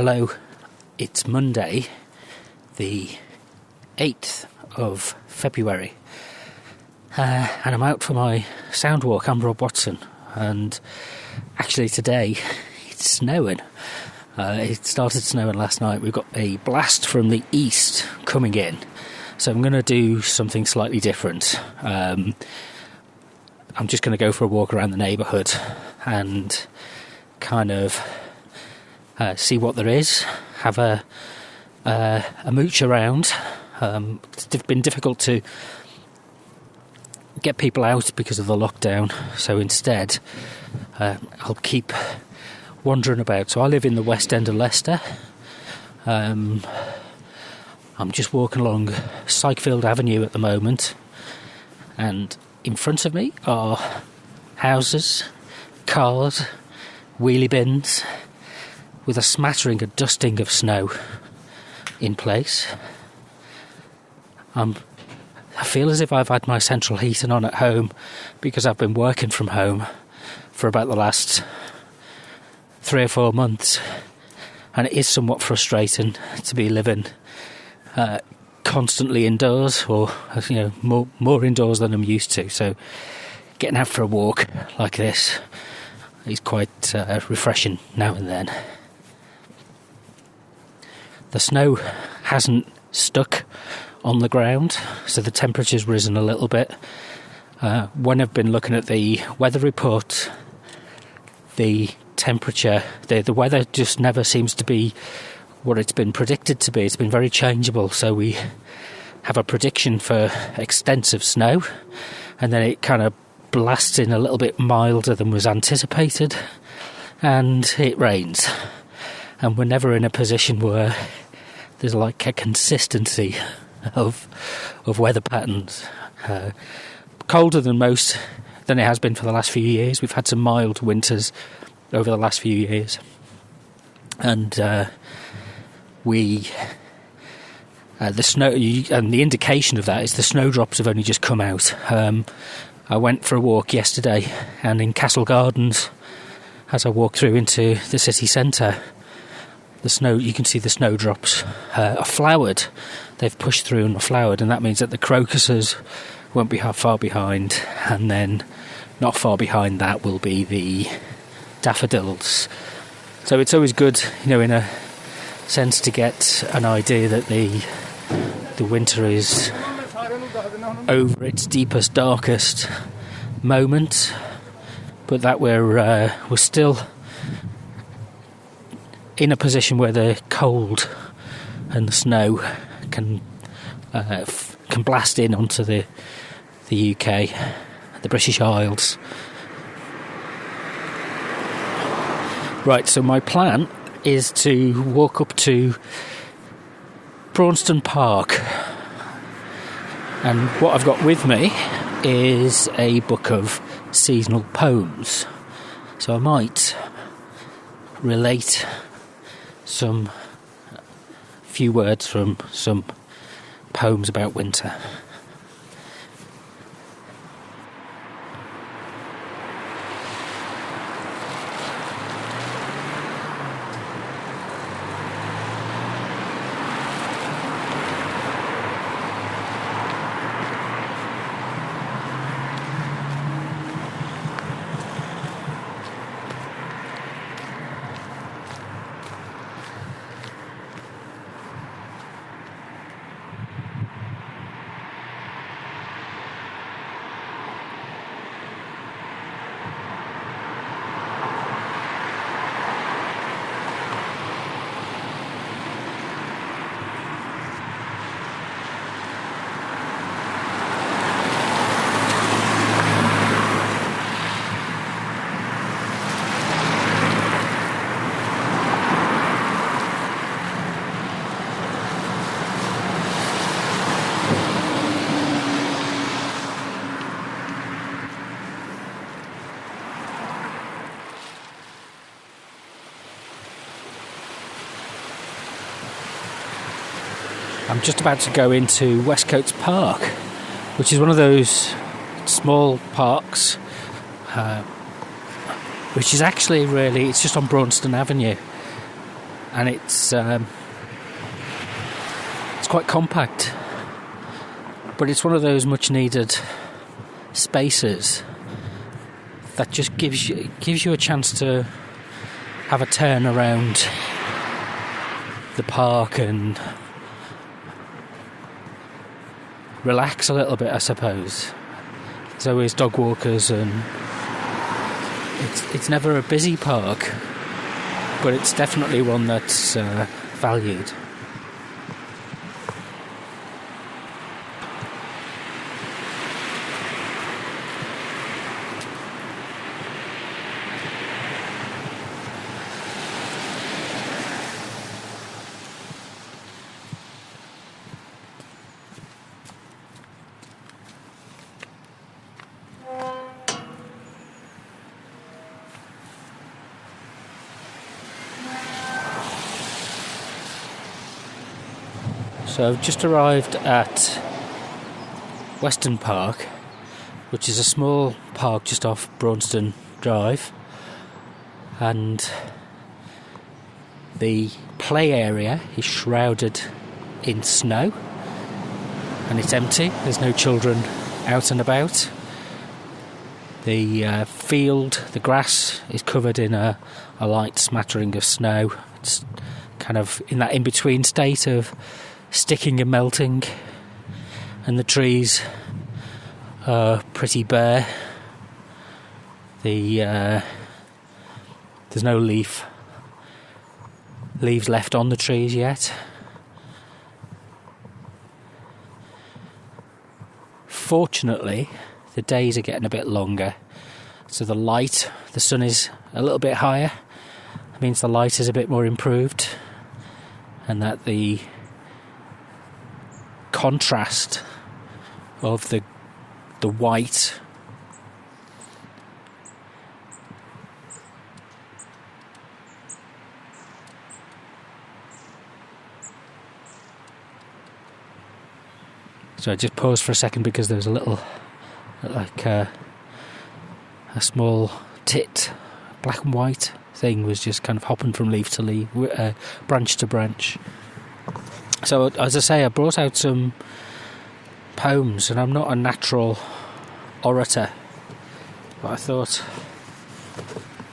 Hello, it's Monday, the 8th of February, and I'm out for my Soundwalk. I'm Rob Watson, and actually today it's snowing. It started snowing last night. We've got a blast from the east coming in, so I'm going to do something slightly different. I'm just going to go for a walk around the neighbourhood and kind of see what there is, have a mooch around. It's been difficult to get people out because of the lockdown, so instead I'll keep wandering about. So I live in the West End of Leicester. I'm just walking along Sykefield Avenue at the moment, and in front of me are houses, cars, wheelie bins, with a smattering, a dusting of snow in place. I feel as if I've had my central heating on at home because I've been working from home for about the last 3 or 4 months, and it is somewhat frustrating to be living constantly indoors, or more indoors than I'm used to. So getting out for a walk like this is quite refreshing now and then. The snow hasn't stuck on the ground, so the temperature's risen a little bit. When I've been looking at the weather report, the temperature, the weather just never seems to be what it's been predicted to be. It's been very changeable, so we have a prediction for extensive snow, and then it kind of blasts in a little bit milder than was anticipated, and it rains. And we're never in a position where there's like a consistency of weather patterns. Colder than it has been for the last few years. We've had some mild winters over the last few years, and the snow, and the indication of that is the snowdrops have only just come out. I went for a walk yesterday, and in Castle Gardens, as I walked through into the city centre, you can see the snowdrops are flowered. They've pushed through and are flowered, and that means that the crocuses won't be far behind, and then not far behind that will be the daffodils. So it's always good, in a sense, to get an idea that the winter is over its deepest, darkest moment, but that we're still in a position where the cold and the snow can blast in onto the UK, the British Isles. Right, so my plan is to walk up to Braunstone Park, and what I've got with me is a book of seasonal poems, so I might relate some few words from some poems about winter. I'm just about to go into Westcotes Park, which is one of those small parks which is actually it's just on Braunstone Avenue. and it's quite compact, but it's one of those much needed spaces that just gives you a chance to have a turn around the park and relax a little bit, I suppose. There's always dog walkers, and it's never a busy park, but it's definitely one that's valued. So I've just arrived at Western Park, which is a small park just off Braunstone Drive, and the play area is shrouded in snow and it's empty. There's no children out and about. The field, the grass is covered in a light smattering of snow. It's kind of in that in-between state of sticking and melting, and the trees are pretty bare. There's no leaves left on the trees yet. Fortunately, the days are getting a bit longer, so the sun is a little bit higher. It means the light is a bit more improved, and that the contrast of the white so I just paused for a second because there was a little a small tit black and white thing was just kind of hopping from leaf to leaf, branch to branch. So, as I say, I brought out some poems, and I'm not a natural orator, but I thought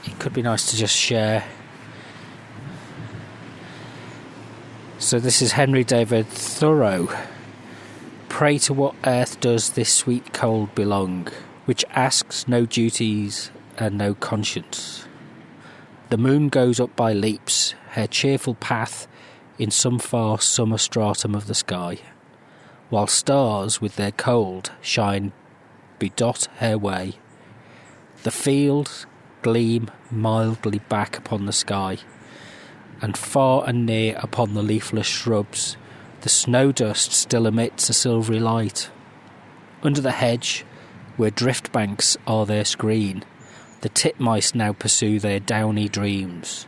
it could be nice to just share. So this is Henry David Thoreau. Pray to what earth does this sweet cold belong, which asks no duties and no conscience. The moon goes up by leaps, her cheerful path in some far summer stratum of the sky, while stars with their cold shine bedot her way. The fields gleam mildly back upon the sky, and far and near upon the leafless shrubs the snow dust still emits a silvery light. Under the hedge, where drift banks are their screen, the titmice now pursue their downy dreams.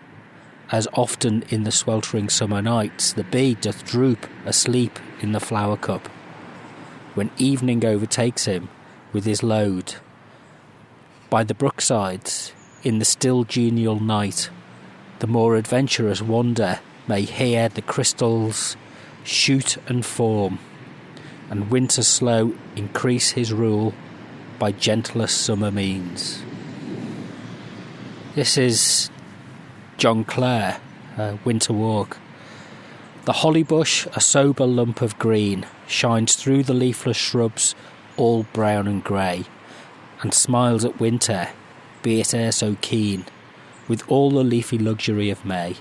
As often in the sweltering summer nights, the bee doth droop asleep in the flower cup. When evening overtakes him with his load, by the brooksides, in the still genial night, the more adventurous wander may hear the crystals shoot and form, and winter slow increase his rule by gentlest summer means. This is John Clare, Winter Walk. The holly bush, a sober lump of green, shines through the leafless shrubs, all brown and grey, and smiles at winter, be it e'er so keen, with all the leafy luxury of May.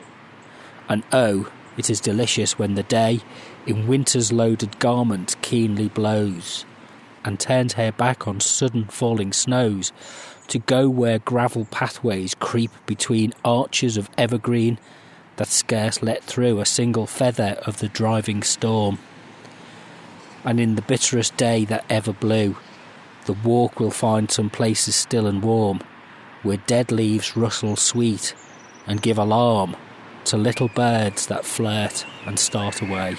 And oh, it is delicious when the day, in winter's loaded garment, keenly blows, and turns her back on sudden falling snows, to go where gravel pathways creep between arches of evergreen that scarce let through a single feather of the driving storm. And in the bitterest day that ever blew, the walk will find some places still and warm, where dead leaves rustle sweet and give alarm to little birds that flirt and start away.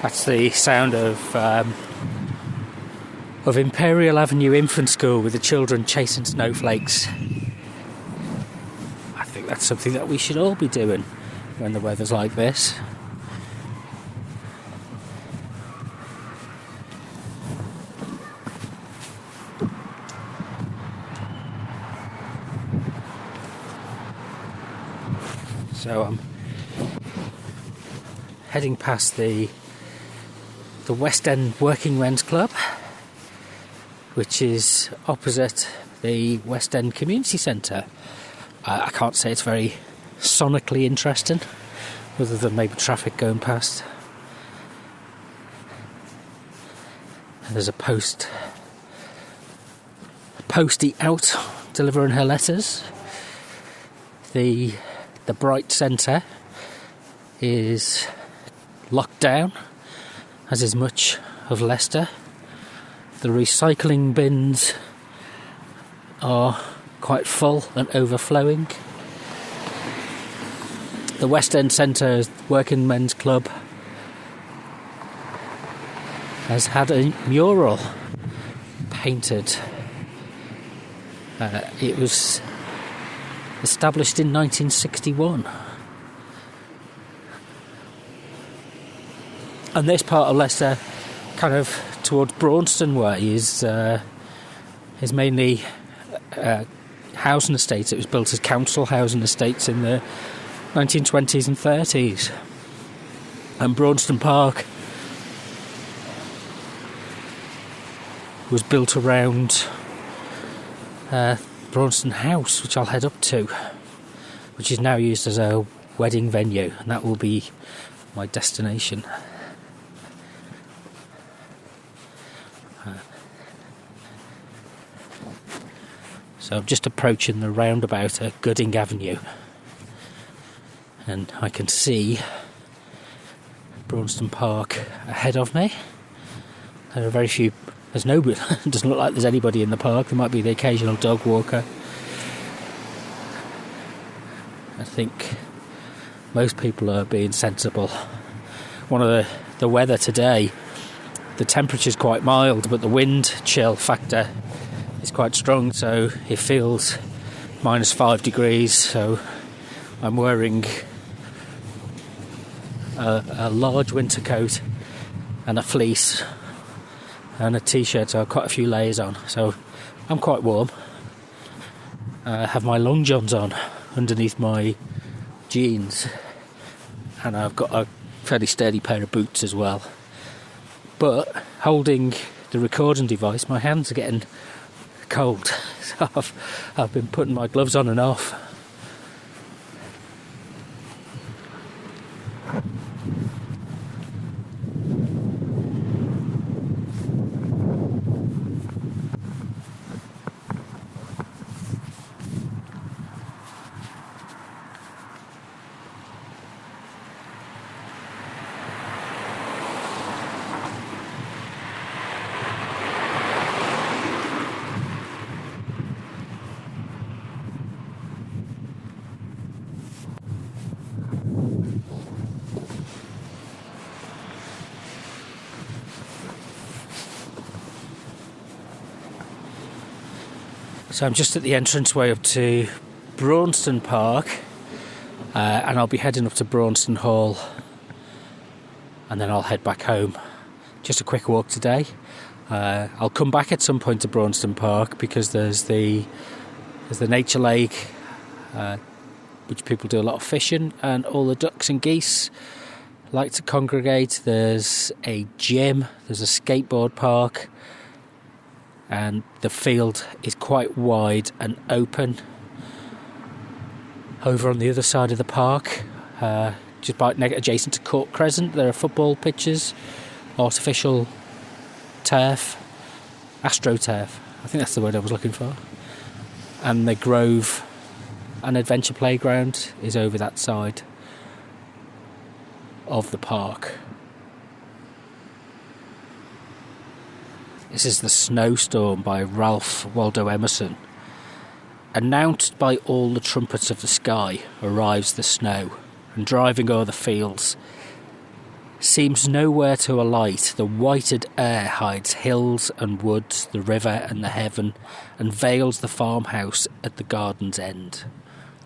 That's the sound of Imperial Avenue Infant School with the children chasing snowflakes. I think that's something that we should all be doing when the weather's like this. So I'm heading past the West End Working Men's Club, which is opposite the West End Community Centre. I can't say it's very sonically interesting, other than maybe traffic going past. And there's a postie out delivering her letters. The Bright Centre is locked down, as is much of Leicester. The recycling bins are quite full and overflowing. The West End Centre Working Men's Club has had a mural painted. It was established in 1961. And this part of Leicester, kind of towards Braunstone way, is mainly housing estates. It was built as council housing estates in the 1920s and 30s. And Braunstone Park was built around Braunstone House, which I'll head up to, which is now used as a wedding venue, and that will be my destination. So I'm just approaching the roundabout at Gooding Avenue, and I can see Braunstone Park ahead of me. There are very few. There's nobody. It doesn't look like there's anybody in the park. There might be the occasional dog walker. I think most people are being sensible. One of the weather today, the temperature's quite mild, but the wind chill factor is quite strong, so it feels -5 degrees. So I'm wearing a large winter coat and a fleece and a t-shirt, so I've quite a few layers on, so I'm quite warm. I have my long johns on underneath my jeans, and I've got a fairly sturdy pair of boots as well. But holding the recording device, my hands are getting cold, so I've been putting my gloves on and off. So I'm just at the entranceway up to Braunstone Park, and I'll be heading up to Braunstone Hall, and then I'll head back home. Just a quick walk today. I'll come back at some point to Braunstone Park because there's the nature lake, which people do a lot of fishing, and all the ducks and geese like to congregate. There's a gym, there's a skateboard park, and the field is quite wide and open. Over on the other side of the park, just adjacent to Court Crescent, there are football pitches, artificial turf, astroturf, I think that's the word I was looking for. And the Grove and Adventure Playground is over that side of the park. This is The Snowstorm by Ralph Waldo Emerson. Announced by all the trumpets of the sky arrives the snow, and driving o'er the fields, seems nowhere to alight. The whited air hides hills and woods, the river and the heaven, and veils the farmhouse at the garden's end.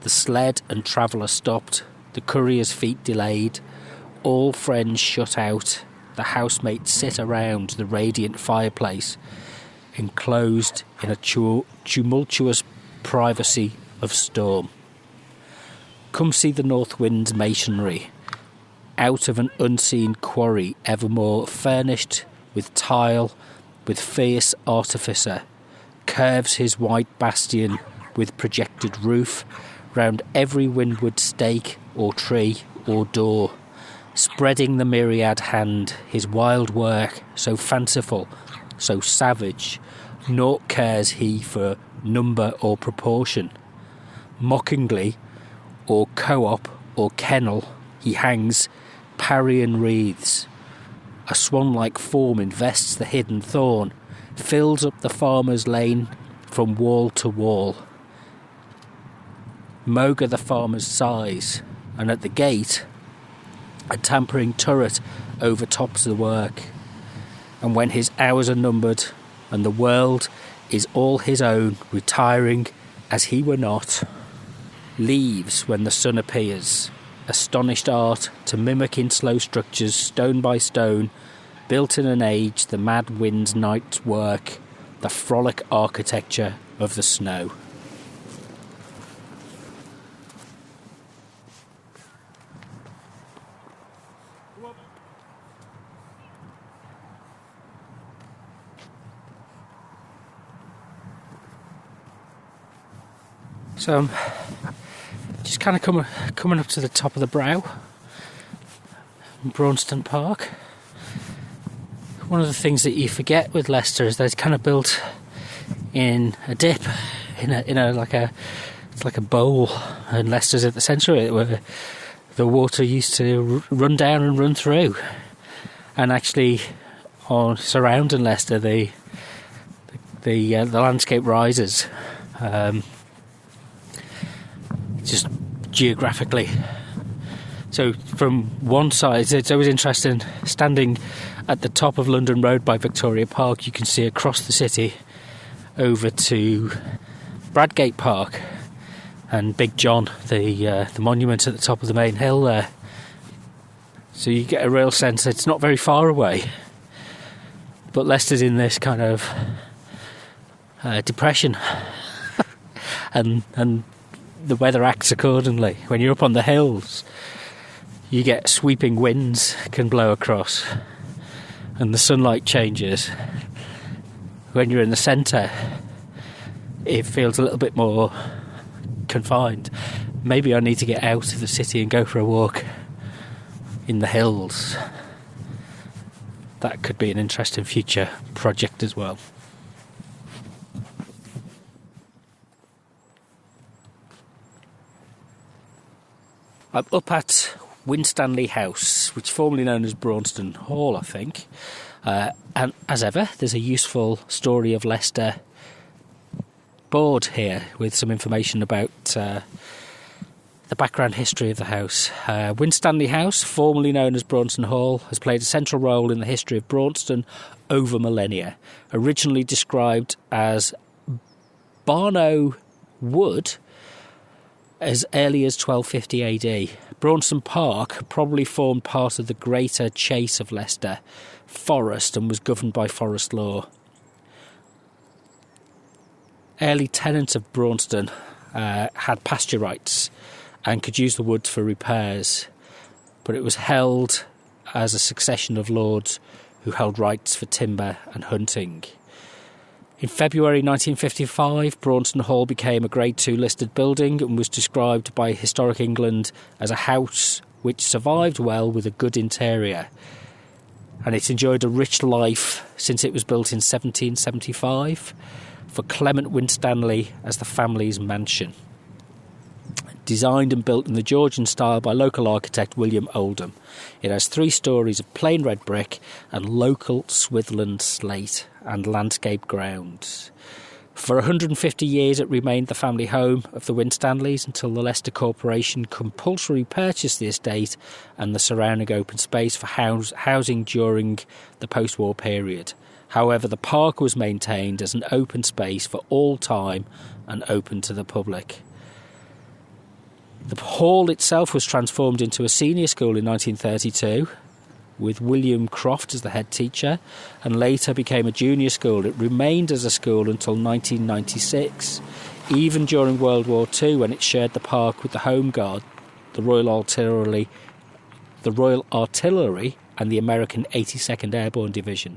The sled and traveller stopped, the courier's feet delayed, all friends shut out, the housemates sit around the radiant fireplace, enclosed in a tumultuous privacy of storm. Come see the north wind's masonry, out of an unseen quarry, evermore furnished with tile, with fierce artificer, curves his white bastion with projected roof, round every windward stake or tree or door, spreading the myriad hand, his wild work, so fanciful, so savage, naught cares he for number or proportion. Mockingly, or co-op, or kennel, he hangs Parian wreaths. A swan-like form invests the hidden thorn, fills up the farmer's lane from wall to wall. Moga the farmer's sighs, and at the gate, a tampering turret overtops the work. And when his hours are numbered, and the world is all his own, retiring as he were not, leaves when the sun appears, astonished art to mimic in slow structures, stone by stone, built in an age, the mad wind's night's work, the frolic architecture of the snow. So I'm just kind of coming up to the top of the brow in Braunstone Park. One of the things that you forget with Leicester is that it's kind of built in a dip, in a like a bowl, and Leicester's at the centre of it, where the water used to run down and run through. And actually, on surrounding Leicester, the landscape rises. Just geographically. So from one side, it's always interesting, standing at the top of London Road by Victoria Park, you can see across the city over to Bradgate Park and Big John, the monument at the top of the main hill there. So you get a real sense that it's not very far away. But Leicester's in this kind of depression and the weather acts accordingly. When you're up on the hills, you get sweeping winds can blow across and the sunlight changes. When you're in the centre, it feels a little bit more confined. Maybe I need to get out of the city and go for a walk in the hills. That could be an interesting future project as well. I'm up at Winstanley House, which is formerly known as Braunstone Hall, I think. And as ever, there's a useful story of Leicester board here with some information about the background history of the house. Winstanley House, formerly known as Braunstone Hall, has played a central role in the history of Braunstone over millennia. Originally described as Barnow Wood, as early as 1250 AD. Braunstone Park probably formed part of the greater chase of Leicester Forest and was governed by forest law. Early tenants of Braunstone had pasture rights and could use the woods for repairs, but it was held as a succession of lords who held rights for timber and hunting. In February 1955, Braunstone Hall became a Grade 2 listed building and was described by Historic England as a house which survived well with a good interior. And it's enjoyed a rich life since it was built in 1775 for Clement Winstanley as the family's mansion. Designed and built in the Georgian style by local architect William Oldham. It has 3 stories of plain red brick and local Swithland slate and landscape grounds. For 150 years it remained the family home of the Winstanleys until the Leicester Corporation compulsorily purchased the estate and the surrounding open space for housing during the post-war period. However, the park was maintained as an open space for all time and open to the public. The hall itself was transformed into a senior school in 1932, with William Croft as the head teacher, and later became a junior school. It remained as a school until 1996, even during World War II, when it shared the park with the Home Guard, the Royal Artillery, and the American 82nd Airborne Division.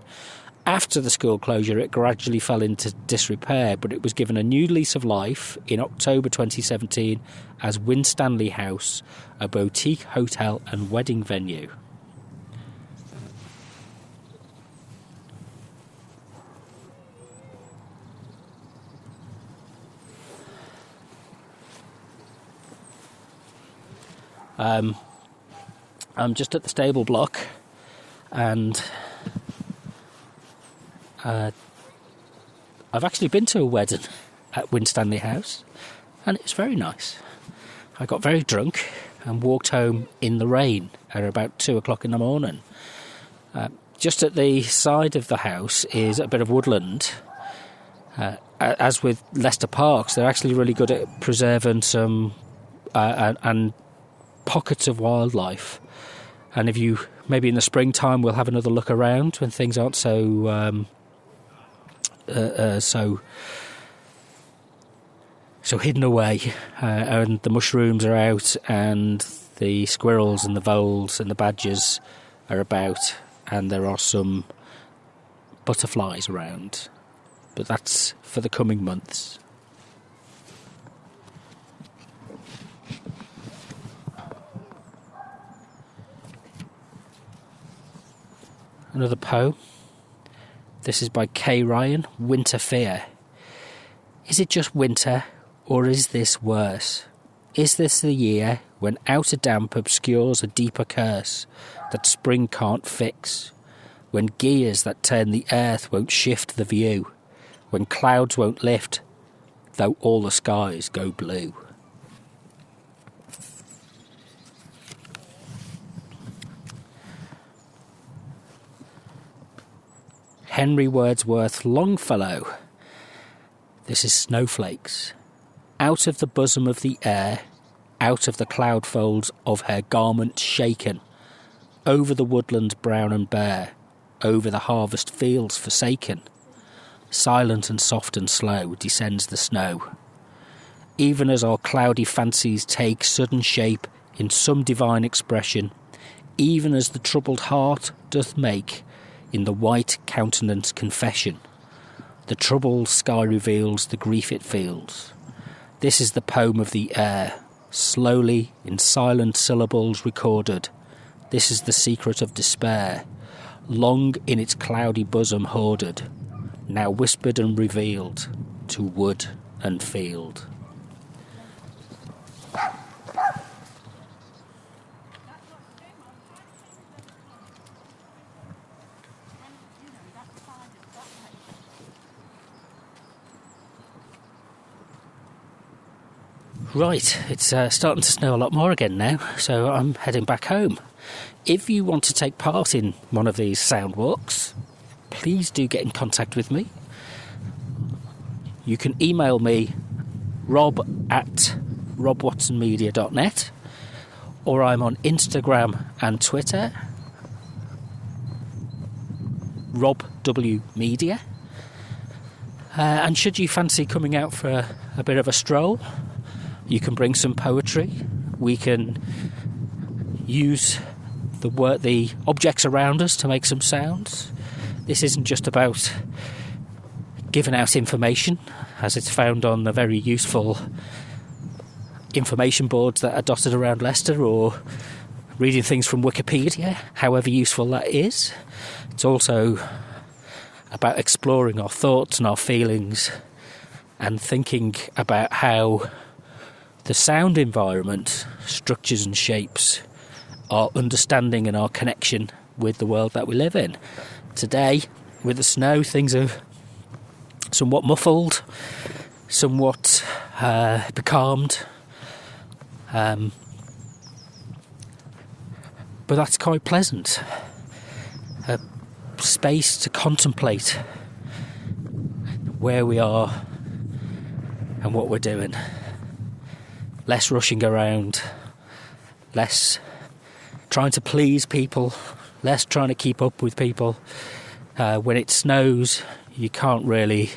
After the school closure, it gradually fell into disrepair, but it was given a new lease of life in October 2017 as Winstanley House, a boutique hotel and wedding venue. I'm just at the stable block, and I've actually been to a wedding at Winstanley House, and it was very nice. I got very drunk and walked home in the rain at about 2 o'clock in the morning. Just at the side of the house is a bit of woodland. As with Leicester Parks, they're actually really good at preserving some and pockets of wildlife. And if you, maybe in the springtime, we'll have another look around when things aren't so hidden away, and the mushrooms are out, and the squirrels and the voles and the badgers are about, and there are some butterflies around. But that's for the coming months. Another poem. This is by Kay Ryan, Winter Fear. Is it just winter, or is this worse? Is this the year when outer damp obscures a deeper curse that spring can't fix? When gears that turn the earth won't shift the view? When clouds won't lift, though all the skies go blue? Henry Wordsworth Longfellow. This is Snowflakes. Out of the bosom of the air, out of the cloud folds of her garment shaken, over the woodlands brown and bare, over the harvest fields forsaken, silent and soft and slow descends the snow. Even as our cloudy fancies take sudden shape in some divine expression, even as the troubled heart doth make in the white countenance confession, the troubled sky reveals the grief it feels. This is the poem of the air, slowly in silent syllables recorded. This is the secret of despair, long in its cloudy bosom hoarded, now whispered and revealed to wood and field. Right, it's starting to snow a lot more again now, so I'm heading back home. If you want to take part in one of these sound walks, please do get in contact with me. You can email me rob@robwatsonmedia.net, or I'm on Instagram and Twitter, robwmedia. And should you fancy coming out for a bit of a stroll, you can bring some poetry. We can use the objects around us to make some sounds. This isn't just about giving out information, as it's found on the very useful information boards that are dotted around Leicester, or reading things from Wikipedia, however useful that is. It's also about exploring our thoughts and our feelings and thinking about how the sound environment structures and shapes our understanding and our connection with the world that we live in. Today, with the snow, things are somewhat muffled, somewhat becalmed. But that's quite pleasant. A space to contemplate where we are and what we're doing. Less rushing around, less trying to please people, less trying to keep up with people. When it snows, you can't really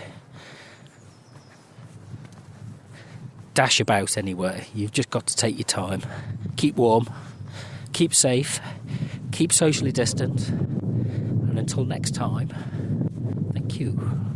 dash about anywhere. You've just got to take your time. Keep warm, keep safe, keep socially distant, and until next time, thank you.